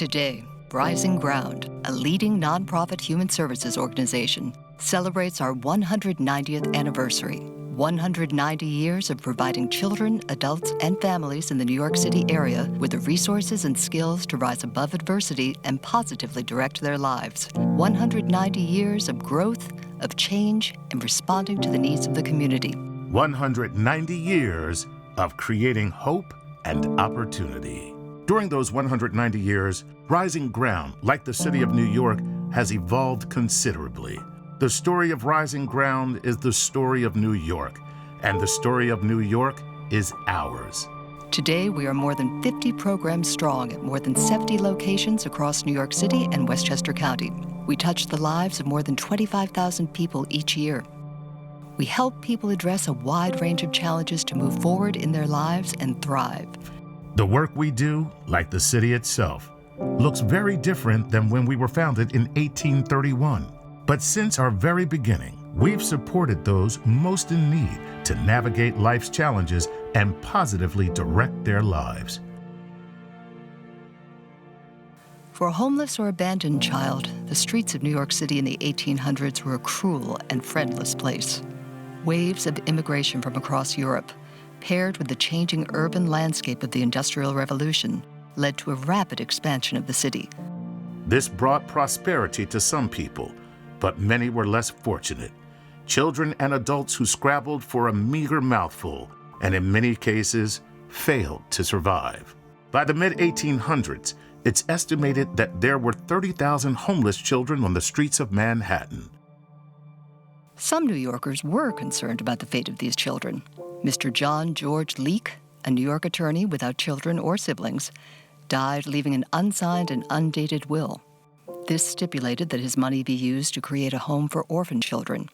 Today, Rising Ground, a leading nonprofit human services organization, celebrates our 190th anniversary. 190 years of providing children, adults, and families in the New York City area with the resources and skills to rise above adversity and positively direct their lives. 190 years of growth, of change, and responding to the needs of the community. 190 years of creating hope and opportunity. During those 190 years, Rising Ground, like the city of New York, has evolved considerably. The story of Rising Ground is the story of New York, and the story of New York is ours. Today, we are more than 50 programs strong at more than 70 locations across New York City and Westchester County. We touch the lives of more than 25,000 people each year. We help people address a wide range of challenges to move forward in their lives and thrive. The work we do, like the city itself, looks very different than when we were founded in 1831. But since our very beginning, we've supported those most in need to navigate life's challenges and positively direct their lives. For a homeless or abandoned child, the streets of New York City in the 1800s were a cruel and friendless place. Waves of immigration from across Europe, paired with the changing urban landscape of the Industrial Revolution, led to a rapid expansion of the city. This brought prosperity to some people, but many were less fortunate. Children and adults who scrabbled for a meager mouthful, and in many cases, failed to survive. By the mid-1800s, it's estimated that there were 30,000 homeless children on the streets of Manhattan. Some New Yorkers were concerned about the fate of these children. Mr. John George Leake, a New York attorney without children or siblings, died leaving an unsigned and undated will. This stipulated that his money be used to create a home for orphan children.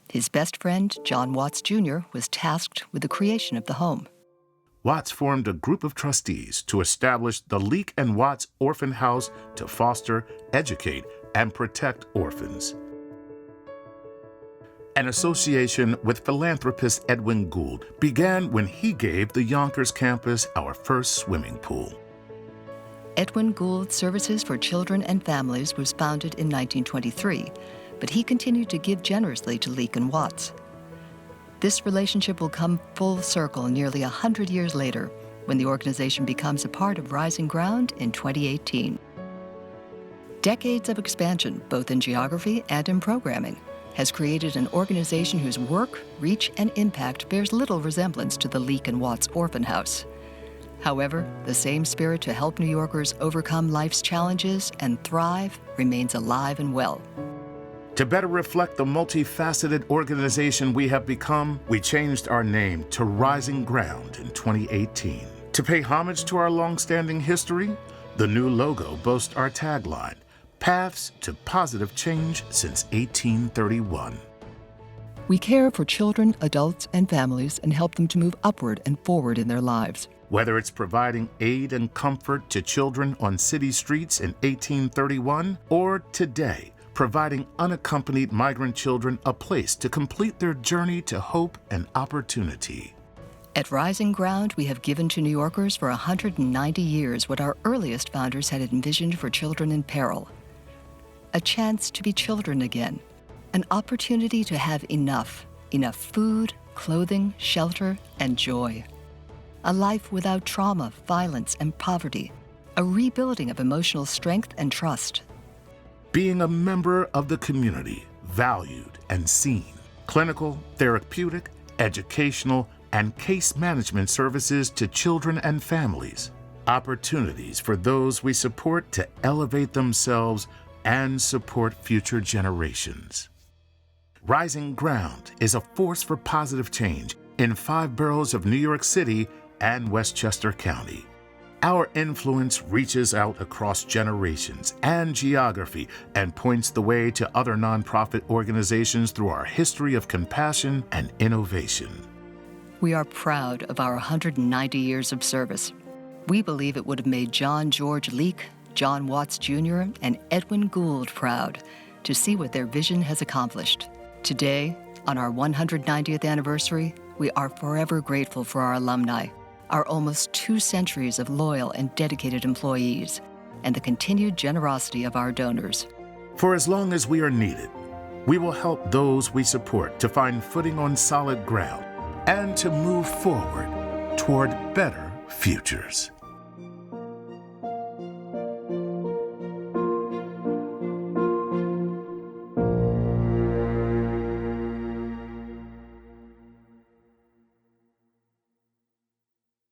His best friend, John Watts Jr., was tasked with the creation of the home. Watts formed a group of trustees to establish the Leake Watts Orphan House to foster, educate, and protect orphans. An association with philanthropist Edwin Gould began when he gave the Yonkers campus our first swimming pool. Edwin Gould Services for Children and Families was founded in 1923, but he continued to give generously to Leake and Watts. This relationship will come full circle nearly 100 years later, when the organization becomes a part of Rising Ground in 2018. Decades of expansion, both in geography and in programming, has created an organization whose work, reach, and impact bears little resemblance to the Leake and Watts Orphan House. However, the same spirit to help New Yorkers overcome life's challenges and thrive remains alive and well. To better reflect the multifaceted organization we have become, we changed our name to Rising Ground in 2018. To pay homage to our long-standing history, the new logo boasts our tagline, Paths to Positive Change Since 1831. We care for children, adults, and families and help them to move upward and forward in their lives. Whether it's providing aid and comfort to children on city streets in 1831, or today, providing unaccompanied migrant children a place to complete their journey to hope and opportunity. At Rising Ground, we have given to New Yorkers for 190 years what our earliest founders had envisioned for children in peril. A chance to be children again. An opportunity to have enough food, clothing, shelter, and joy. A life without trauma, violence, and poverty. A rebuilding of emotional strength and trust. Being a member of the community, valued and seen. Clinical, therapeutic, educational, and case management services to children and families. Opportunities for those we support to elevate themselves and support future generations. Rising Ground is a force for positive change in 5 boroughs of New York City and Westchester County. Our influence reaches out across generations and geography and points the way to other nonprofit organizations through our history of compassion and innovation. We are proud of our 190 years of service. We believe it would have made John George Leake, John Watts Jr., and Edwin Gould proud to see what their vision has accomplished. Today, on our 190th anniversary, we are forever grateful for our alumni, our almost 2 centuries of loyal and dedicated employees, and the continued generosity of our donors. For as long as we are needed, we will help those we support to find footing on solid ground and to move forward toward better futures.